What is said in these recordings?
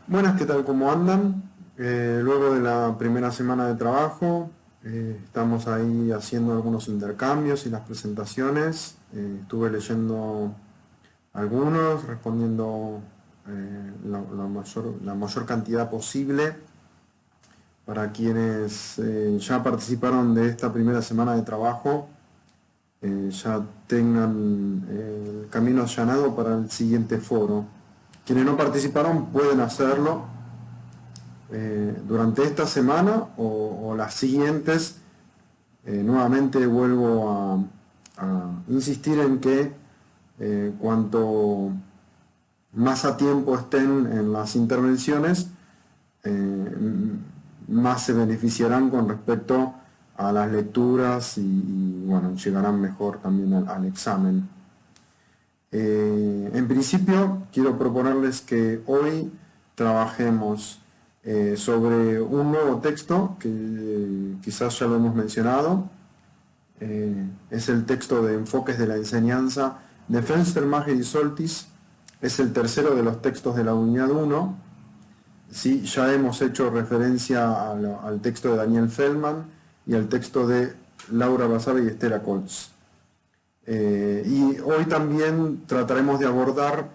Buenas, ¿qué tal? ¿Cómo andan? Luego de la primera semana de trabajo, estamos ahí haciendo algunos intercambios y las presentaciones. Estuve leyendo algunos, respondiendo la mayor cantidad posible para quienes ya participaron de esta primera semana de trabajo, ya tengan el camino allanado para el siguiente foro. Quienes no participaron pueden hacerlo durante esta semana o las siguientes. Nuevamente vuelvo a insistir en que cuanto más a tiempo estén en las intervenciones, más se beneficiarán con respecto a las lecturas y bueno, llegarán mejor también al examen. En principio, quiero proponerles que hoy trabajemos sobre un nuevo texto que quizás ya lo hemos mencionado. Es el texto de Enfoques de la Enseñanza de Fenstermacher y Soltis. Es el tercero de los textos de la unidad 1. Sí, ya hemos hecho referencia al texto de Daniel Feldman y al texto de Laura Basabe y Estela Colts. Y hoy también trataremos de abordar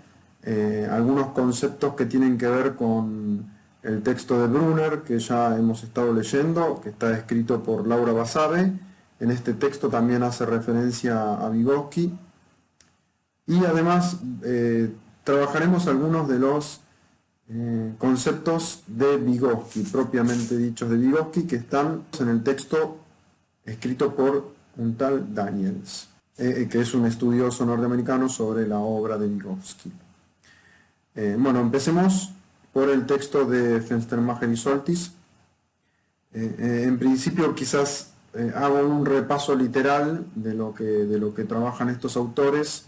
algunos conceptos que tienen que ver con el texto de Brunner, que ya hemos estado leyendo, que está escrito por Laura Basabe. En este texto también hace referencia a Vygotsky. Y además trabajaremos algunos de los conceptos de Vygotsky, propiamente dichos de Vygotsky, que están en el texto escrito por un tal Daniels, que es un estudioso norteamericano sobre la obra de Vygotsky. Bueno, empecemos por el texto de Fenstermacher y Soltis. En principio quizás hago un repaso literal de lo que trabajan estos autores.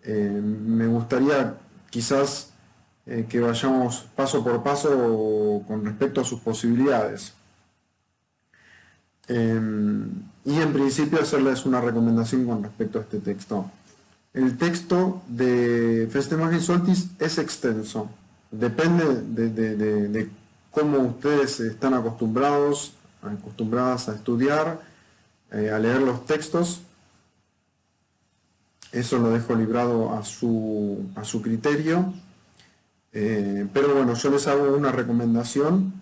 Me gustaría quizás que vayamos paso por paso con respecto a sus posibilidades. Y en principio hacerles una recomendación con respecto a este texto. El texto de Fenstermacher y Soltis es extenso. Depende de cómo ustedes están acostumbradas a estudiar, a leer los textos. Eso lo dejo librado a su criterio. Pero bueno, yo les hago una recomendación.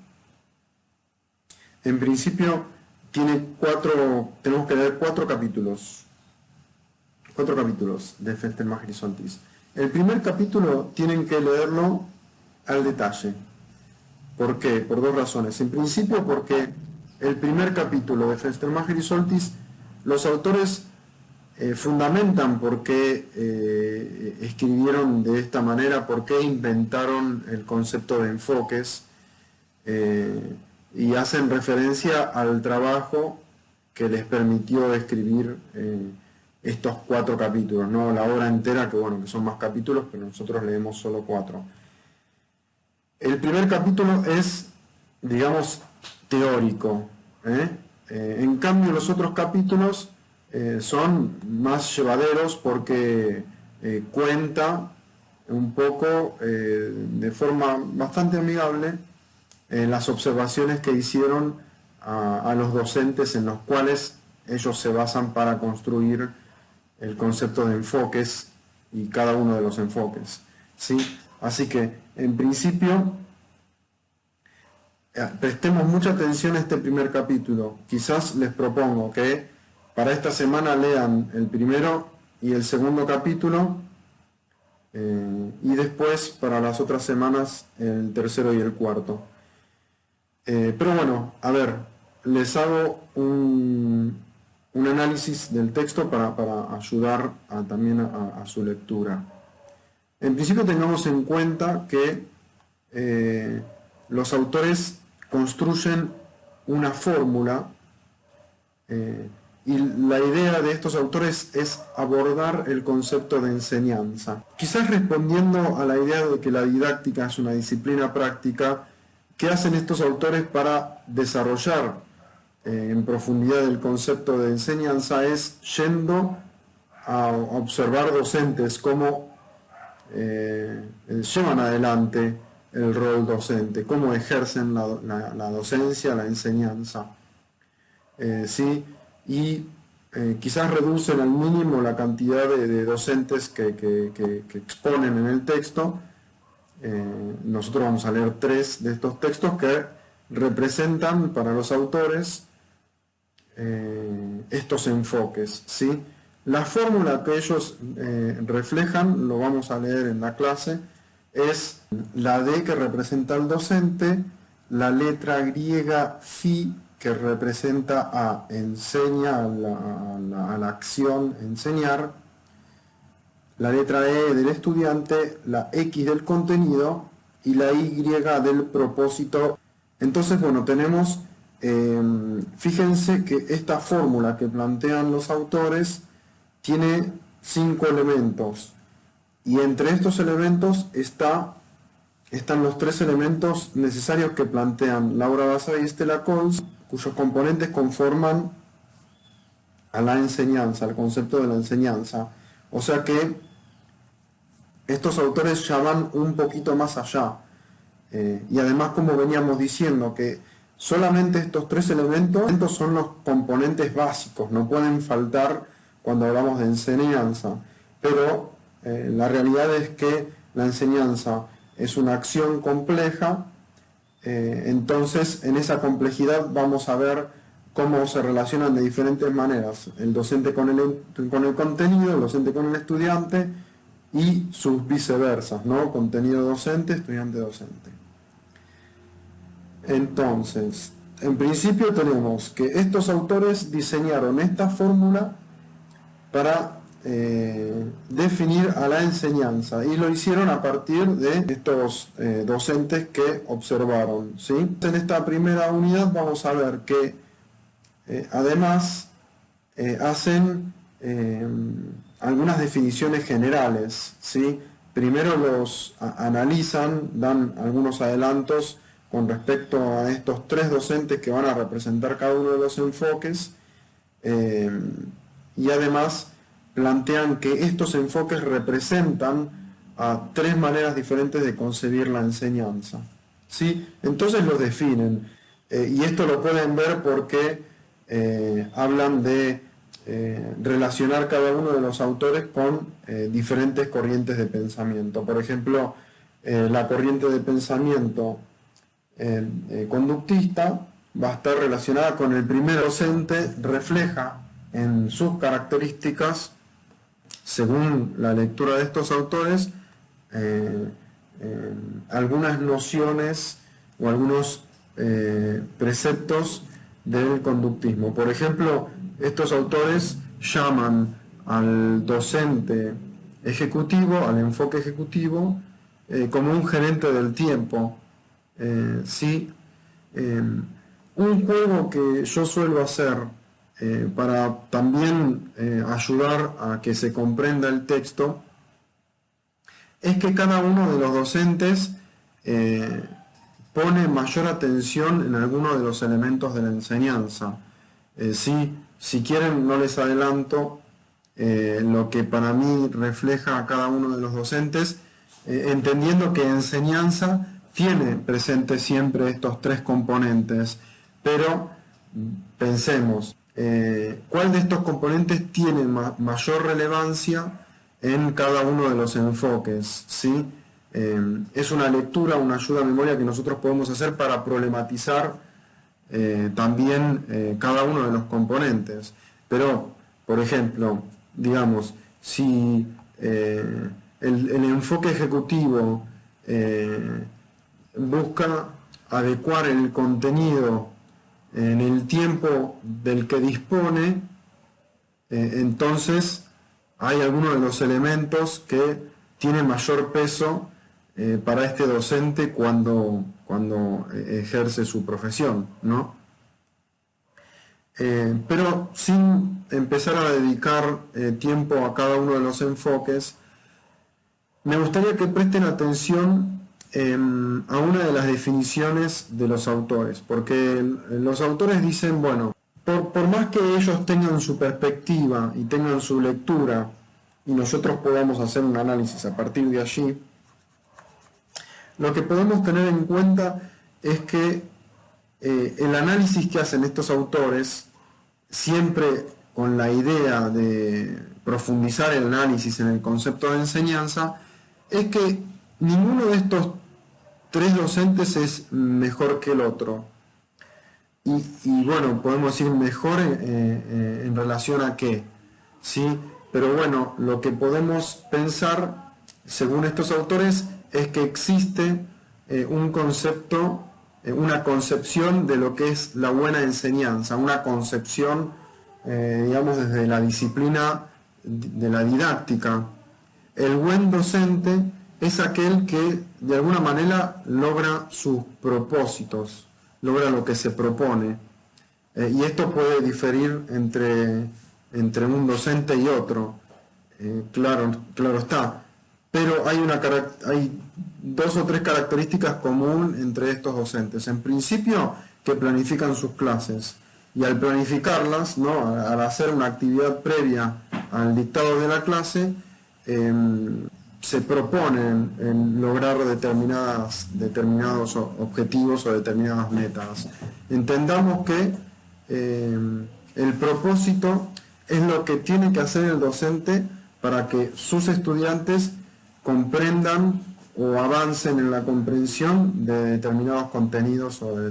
En principio, tenemos que leer cuatro capítulos de Fenstermacher y Soltis. El primer capítulo tienen que leerlo al detalle. ¿Por qué? Por dos razones. En principio, porque el primer capítulo de Fenstermacher y Soltis, los autores fundamentan por qué escribieron de esta manera, por qué inventaron el concepto de enfoques, y hacen referencia al trabajo que les permitió escribir estos cuatro capítulos, no la obra entera, que bueno, que son más capítulos, pero nosotros leemos solo cuatro. El primer capítulo es, digamos, teórico. En cambio, los otros capítulos son más llevaderos porque cuenta un poco, de forma bastante amigable, las observaciones que hicieron a los docentes en los cuales ellos se basan para construir el concepto de enfoques y cada uno de los enfoques, ¿sí? Así que, en principio, prestemos mucha atención a este primer capítulo. Quizás les propongo que para esta semana lean el primero y el segundo capítulo, y después para las otras semanas el tercero y el cuarto. Pero bueno, a ver, les hago un análisis del texto para ayudar también a su lectura. En principio tengamos en cuenta que los autores construyen una fórmula, y la idea de estos autores es abordar el concepto de enseñanza. Quizás respondiendo a la idea de que la didáctica es una disciplina práctica, ¿qué hacen estos autores para desarrollar en profundidad el concepto de enseñanza? Es yendo a observar docentes cómo llevan adelante el rol docente, cómo ejercen la docencia, la enseñanza. ¿Sí? Y quizás reducen al mínimo la cantidad de docentes que exponen en el texto. Nosotros vamos a leer 3 de estos textos que representan para los autores estos enfoques, ¿sí? La fórmula que ellos reflejan, lo vamos a leer en la clase, es la D que representa al docente, la letra griega Phi que representa a enseña, a la acción enseñar, la letra E del estudiante, la X del contenido y la Y del propósito. Entonces, bueno, tenemos, fíjense que esta fórmula que plantean los autores tiene 5 elementos, y entre estos elementos están los 3 elementos necesarios que plantean Laura Basay y Stella Coles, cuyos componentes conforman a la enseñanza, al concepto de la enseñanza. O sea que estos autores ya van un poquito más allá. Y además, como veníamos diciendo, que solamente estos 3 elementos son los componentes básicos, no pueden faltar cuando hablamos de enseñanza. Pero la realidad es que la enseñanza es una acción compleja, entonces en esa complejidad vamos a ver cómo se relacionan de diferentes maneras el docente con el contenido, el docente con el estudiante y sus viceversas, ¿no? Contenido docente, estudiante docente. Entonces, en principio tenemos que estos autores diseñaron esta fórmula para definir a la enseñanza, y lo hicieron a partir de estos docentes que observaron, ¿sí? En esta primera unidad vamos a ver que además hacen algunas definiciones generales, ¿sí? Primero los analizan, dan algunos adelantos con respecto a estos 3 docentes que van a representar cada uno de los enfoques, y además plantean que estos enfoques representan a 3 maneras diferentes de concebir la enseñanza, ¿sí? Entonces los definen, y esto lo pueden ver porque hablan de relacionar cada uno de los autores con diferentes corrientes de pensamiento. Por ejemplo, la corriente de pensamiento conductista va a estar relacionada con el primer docente, refleja en sus características, según la lectura de estos autores, algunas nociones o algunos preceptos del conductismo. Por ejemplo, estos autores llaman al docente ejecutivo, al enfoque ejecutivo, como un gerente del tiempo. ¿Sí? Un juego que yo suelo hacer para también ayudar a que se comprenda el texto es que cada uno de los docentes pone mayor atención en alguno de los elementos de la enseñanza. Si quieren, no les adelanto lo que para mí refleja a cada uno de los docentes, entendiendo que enseñanza tiene presente siempre estos 3 componentes, pero pensemos, ¿cuál de estos componentes tiene mayor relevancia en cada uno de los enfoques? ¿Sí? Es una lectura, una ayuda a memoria que nosotros podemos hacer para problematizar también cada uno de los componentes. Pero, por ejemplo, digamos, si el enfoque ejecutivo busca adecuar el contenido en el tiempo del que dispone, entonces hay algunos de los elementos que tienen mayor peso para este docente cuando ejerce su profesión, ¿no? Pero sin empezar a dedicar tiempo a cada uno de los enfoques, me gustaría que presten atención a una de las definiciones de los autores, porque los autores dicen, bueno, por más que ellos tengan su perspectiva y tengan su lectura y nosotros podamos hacer un análisis a partir de allí, Lo que podemos tener en cuenta es que el análisis que hacen estos autores, siempre con la idea de profundizar el análisis en el concepto de enseñanza, es que ninguno de estos tres docentes es mejor que el otro. Y bueno, podemos decir mejor en relación a qué, ¿sí? Pero bueno, lo que podemos pensar, según estos autores, es que existe un concepto, una concepción de lo que es la buena enseñanza, una concepción, digamos, desde la disciplina de la didáctica. El buen docente es aquel que de alguna manera logra sus propósitos, logra lo que se propone. Y esto puede diferir entre un docente y otro, claro está. Pero hay dos o tres características comunes entre estos docentes. En principio, que planifican sus clases. Y al planificarlas, ¿no?, al hacer una actividad previa al dictado de la clase, se proponen en lograr determinados objetivos o determinadas metas. Entendamos que el propósito es lo que tiene que hacer el docente para que sus estudiantes comprendan o avancen en la comprensión de determinados contenidos o de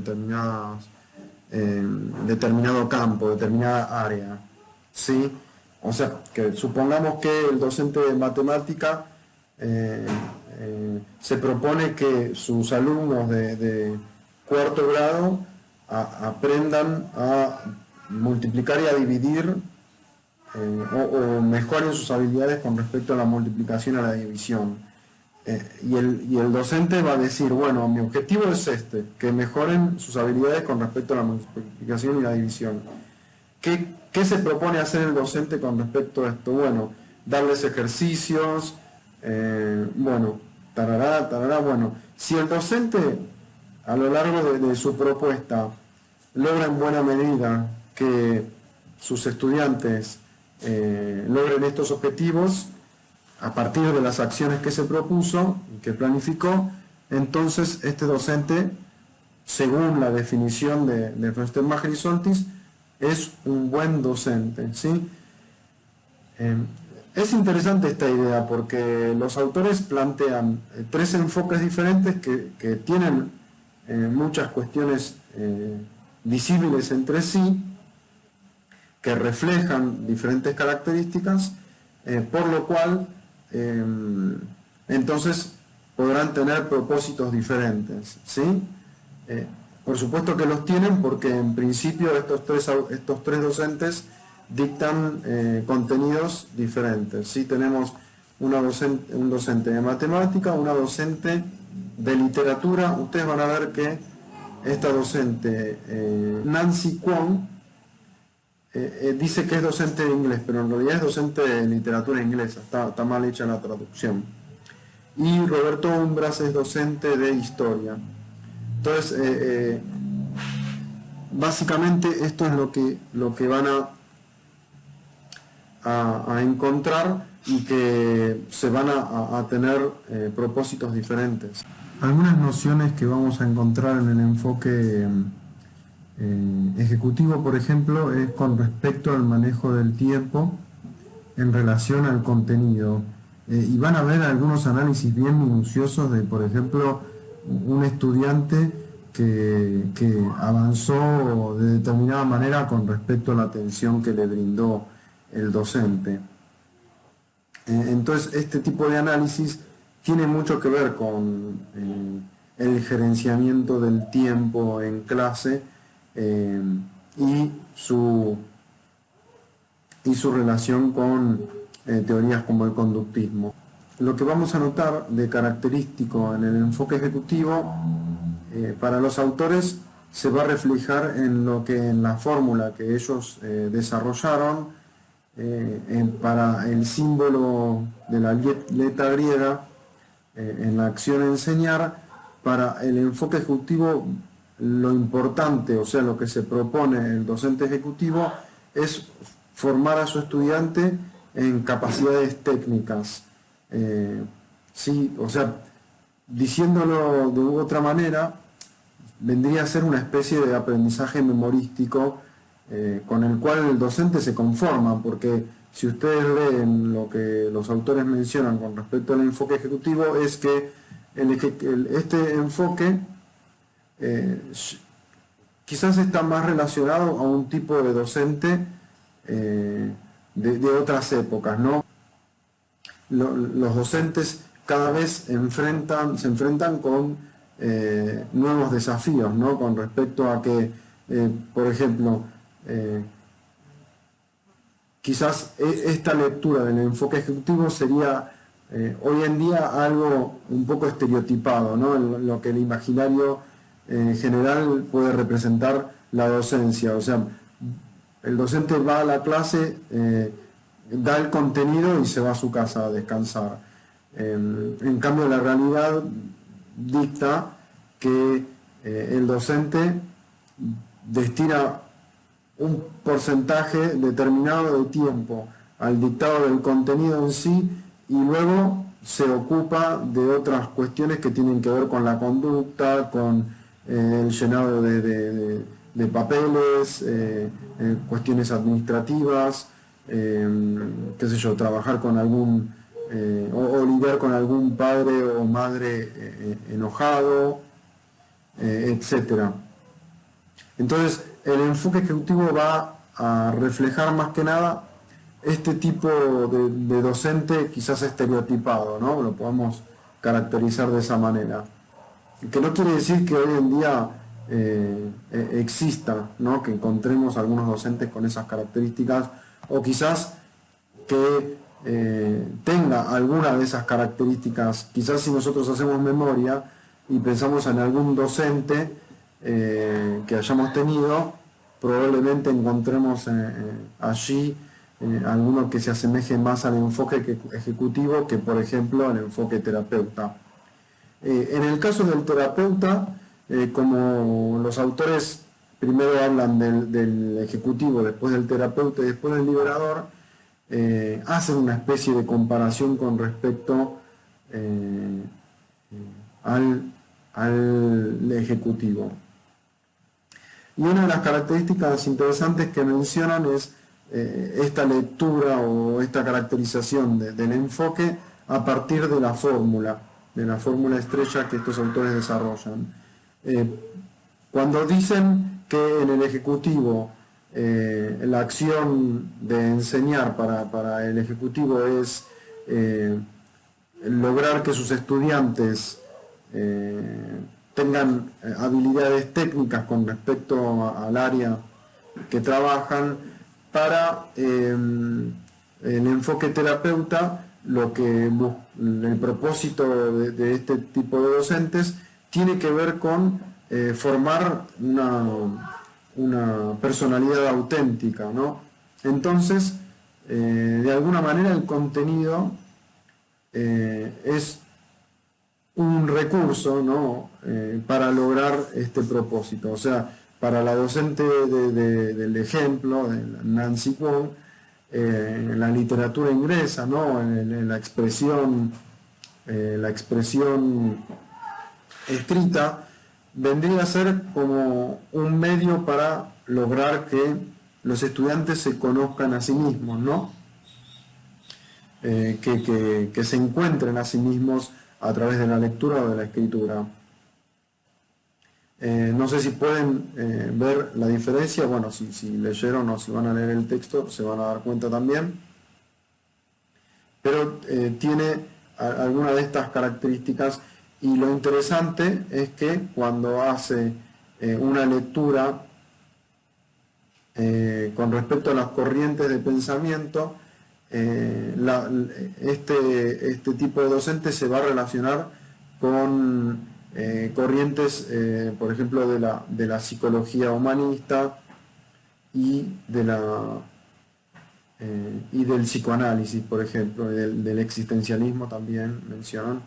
determinado campo, determinada área, ¿sí? O sea, que supongamos que el docente de matemática se propone que sus alumnos de cuarto grado aprendan a multiplicar y a dividir o mejoren sus habilidades con respecto a la multiplicación y a la división. Y el docente va a decir, bueno, mi objetivo es que mejoren sus habilidades con respecto a la multiplicación y la división. ¿Qué se propone hacer el docente con respecto a esto? Bueno, darles ejercicios, bueno, bueno. Si el docente a lo largo de su propuesta logra en buena medida que sus estudiantes logren estos objetivos a partir de las acciones que se propuso y que planificó, entonces este docente, según la definición de Feuersted-Mager y Soltis, es un buen docente, ¿sí? Es interesante esta idea porque los autores plantean tres enfoques diferentes que tienen muchas cuestiones visibles entre sí, que reflejan diferentes características, por lo cual entonces podrán tener propósitos diferentes, ¿sí? Por supuesto que los tienen porque en principio estos tres docentes dictan contenidos diferentes, ¿sí? Tenemos un docente de matemática, una docente de literatura. Ustedes van a ver que esta docente, Nancy Kwon, dice que es docente de inglés, pero en realidad es docente de literatura inglesa, está mal hecha la traducción. Y Roberto Umbras es docente de historia. Entonces, básicamente esto es lo que van a encontrar y que se van a tener propósitos diferentes. Algunas nociones que vamos a encontrar en el enfoque ejecutivo, por ejemplo, es con respecto al manejo del tiempo en relación al contenido. Y van a ver algunos análisis bien minuciosos de, por ejemplo, un estudiante que avanzó de determinada manera con respecto a la atención que le brindó el docente. Entonces, este tipo de análisis tiene mucho que ver con el gerenciamiento del tiempo en clase y su relación con teorías como el conductismo. Lo que vamos a notar de característico en el enfoque ejecutivo para los autores se va a reflejar en la fórmula que ellos desarrollaron para el símbolo de la letra griega en la acción enseñar. Para el enfoque ejecutivo, lo importante, o sea, lo que se propone el docente ejecutivo es formar a su estudiante en capacidades técnicas. Sí, o sea, diciéndolo de otra manera, vendría a ser una especie de aprendizaje memorístico con el cual el docente se conforma, porque si ustedes leen lo que los autores mencionan con respecto al enfoque ejecutivo, es que este enfoque quizás está más relacionado a un tipo de docente de otras épocas, ¿no? Los docentes cada vez se enfrentan con nuevos desafíos, ¿no? Con respecto a que, por ejemplo, quizás esta lectura del enfoque ejecutivo sería hoy en día algo un poco estereotipado, ¿no? Lo que el imaginario general puede representar la docencia. O sea, el docente va a la clase, da el contenido y se va a su casa a descansar. En cambio, la realidad dicta que el docente destina un porcentaje determinado de tiempo al dictado del contenido en sí y luego se ocupa de otras cuestiones que tienen que ver con la conducta, con el llenado de papeles, cuestiones administrativas, qué sé yo, trabajar con algún o lidiar con algún padre o madre enojado, etcétera. Entonces, el enfoque ejecutivo va a reflejar más que nada este tipo de docente quizás estereotipado, ¿no? Lo podemos caracterizar de esa manera. Que no quiere decir que hoy en día exista, ¿no? Que encontremos algunos docentes con esas características, o quizás que tenga alguna de esas características. Quizás si nosotros hacemos memoria y pensamos en algún docente que hayamos tenido, probablemente encontremos allí alguno que se asemeje más al enfoque ejecutivo que, por ejemplo, al enfoque terapeuta. En el caso del terapeuta, como los autores primero hablan del ejecutivo, después del terapeuta y después del liberador, hacen una especie de comparación con respecto al ejecutivo. Y una de las características interesantes que mencionan es esta lectura o esta caracterización del enfoque a partir de la fórmula estrella que estos autores desarrollan. Cuando dicen que en el ejecutivo la acción de enseñar para el ejecutivo es lograr que sus estudiantes tengan habilidades técnicas con respecto al área que trabajan, para el enfoque terapeuta, el propósito de este tipo de docentes tiene que ver con formar una personalidad auténtica, ¿no? Entonces, de alguna manera el contenido es un recurso, ¿no? Para lograr este propósito. O sea, para la docente del ejemplo, de Nancy Wong, en la literatura inglesa, ¿no? En la expresión escrita, vendría a ser como un medio para lograr que los estudiantes se conozcan a sí mismos, ¿no? Que se encuentren a sí mismos a través de la lectura o de la escritura. No sé si pueden ver la diferencia. Bueno, si leyeron o si van a leer el texto se van a dar cuenta también, pero tiene alguna de estas características, y lo interesante es que cuando hace una lectura con respecto a las corrientes de pensamiento, este tipo de docente se va a relacionar con corrientes, por ejemplo, de la psicología humanista y del psicoanálisis, por ejemplo, y del existencialismo también mencionan.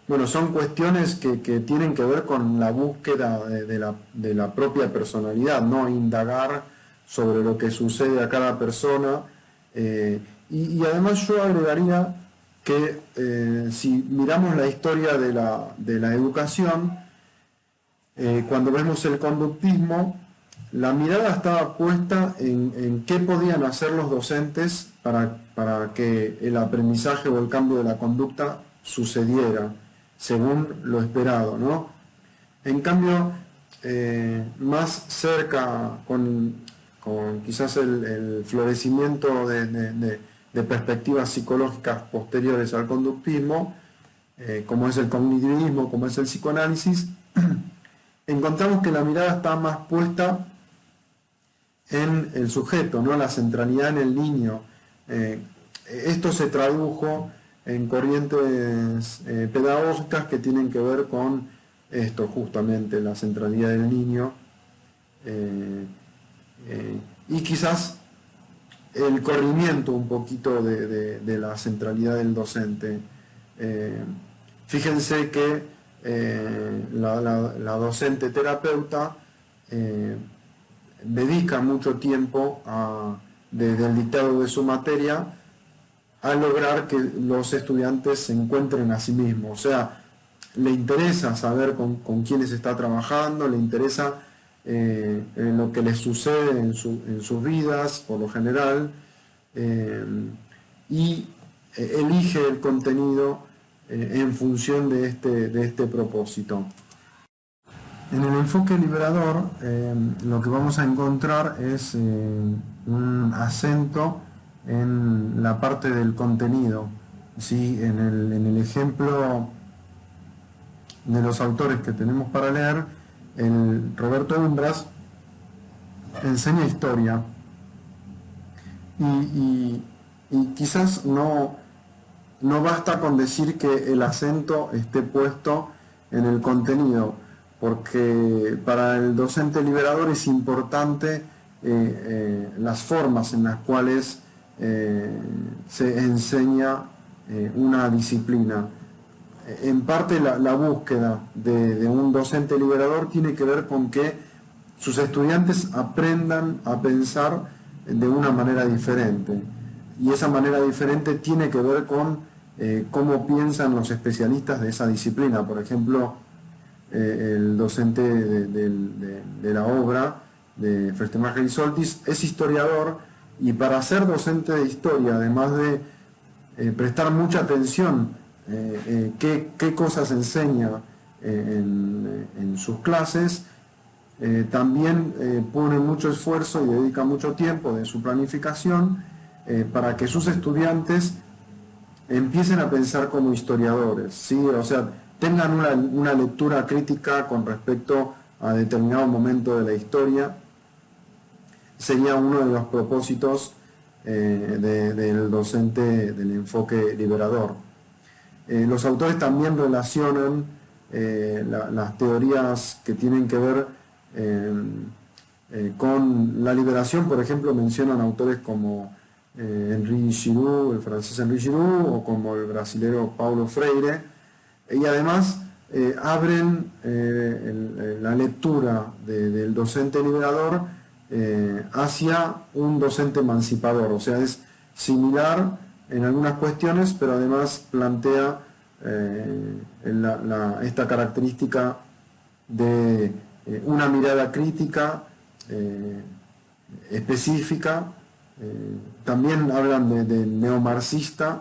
Bueno, son cuestiones que tienen que ver con la búsqueda de la propia personalidad, ¿no? Indagar sobre lo que sucede a cada persona. Y además yo agregaría que si miramos la historia de la educación, cuando vemos el conductismo, la mirada estaba puesta en qué podían hacer los docentes para que el aprendizaje o el cambio de la conducta sucediera según lo esperado, ¿no? En cambio, más cerca, con quizás el florecimiento de perspectivas psicológicas posteriores al conductismo, como es el cognitivismo, como es el psicoanálisis, encontramos que la mirada está más puesta en el sujeto, ¿no? La centralidad en el niño. Esto se tradujo en corrientes pedagógicas que tienen que ver con esto, justamente, la centralidad del niño, y quizás el corrimiento un poquito de la centralidad del docente. Fíjense que la docente terapeuta dedica mucho tiempo desde el dictado de su materia a lograr que los estudiantes se encuentren a sí mismos. O sea, le interesa saber con quiénes está trabajando, le interesa lo que les sucede en sus vidas, por lo general, y elige el contenido en función de este propósito. En el enfoque liberador, lo que vamos a encontrar es un acento en la parte del contenido. ¿Sí? En el ejemplo de los autores que tenemos para leer, el Roberto Umbras enseña historia y quizás no basta con decir que el acento esté puesto en el contenido, porque para el docente liberador es importante las formas en las cuales se enseña una disciplina. En parte la búsqueda de un docente liberador tiene que ver con que sus estudiantes aprendan a pensar de una manera diferente, y esa manera diferente tiene que ver con cómo piensan los especialistas de esa disciplina. Por ejemplo, el docente de la obra de Festemacher y Soltis es historiador, y para ser docente de historia, además de prestar mucha atención qué cosas enseña en sus clases, también pone mucho esfuerzo y dedica mucho tiempo de su planificación para que sus estudiantes empiecen a pensar como historiadores, ¿sí? O sea, tengan una lectura crítica con respecto a determinado momento de la historia. Sería uno de los propósitos del docente del enfoque liberador. Los autores también relacionan las teorías que tienen que ver con la liberación. Por ejemplo, mencionan autores como Henri Giroux, el francés Henri Giroux, o como el brasilero Paulo Freire, y además abren la lectura del docente liberador hacia un docente emancipador. O sea, es similar en algunas cuestiones, pero además plantea esta característica de una mirada crítica específica. También hablan de neomarxista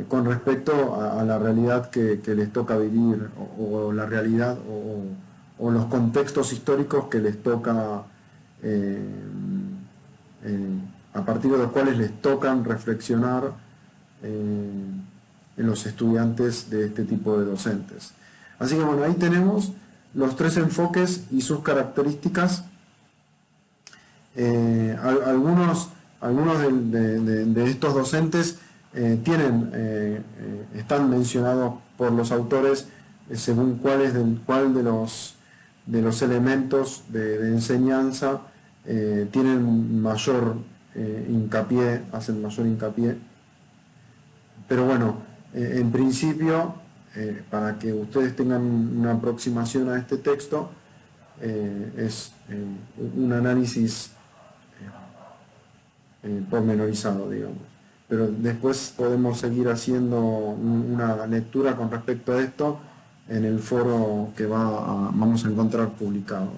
con respecto a la realidad que les toca vivir, o la realidad o los contextos históricos que les toca, a partir de los cuales les tocan reflexionar en los estudiantes de este tipo de docentes. Así que bueno, ahí tenemos los tres enfoques y sus características. Algunos de estos docentes están mencionados por los autores según cuál de los elementos de enseñanza tienen mayor hincapié, hacen mayor hincapié. Pero bueno, en principio, para que ustedes tengan una aproximación a este texto, es un análisis pormenorizado, digamos. pero después podemos seguir haciendo una lectura con respecto a esto en el foro que vamos a encontrar publicado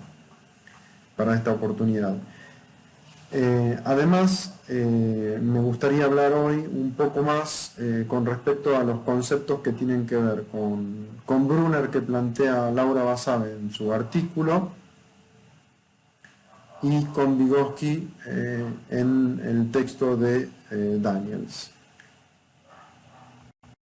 para esta oportunidad. Además, me gustaría hablar hoy un poco más con respecto a los conceptos que tienen que ver con Brunner, que plantea Laura Basabe en su artículo, y con Vygotsky en el texto de Daniels.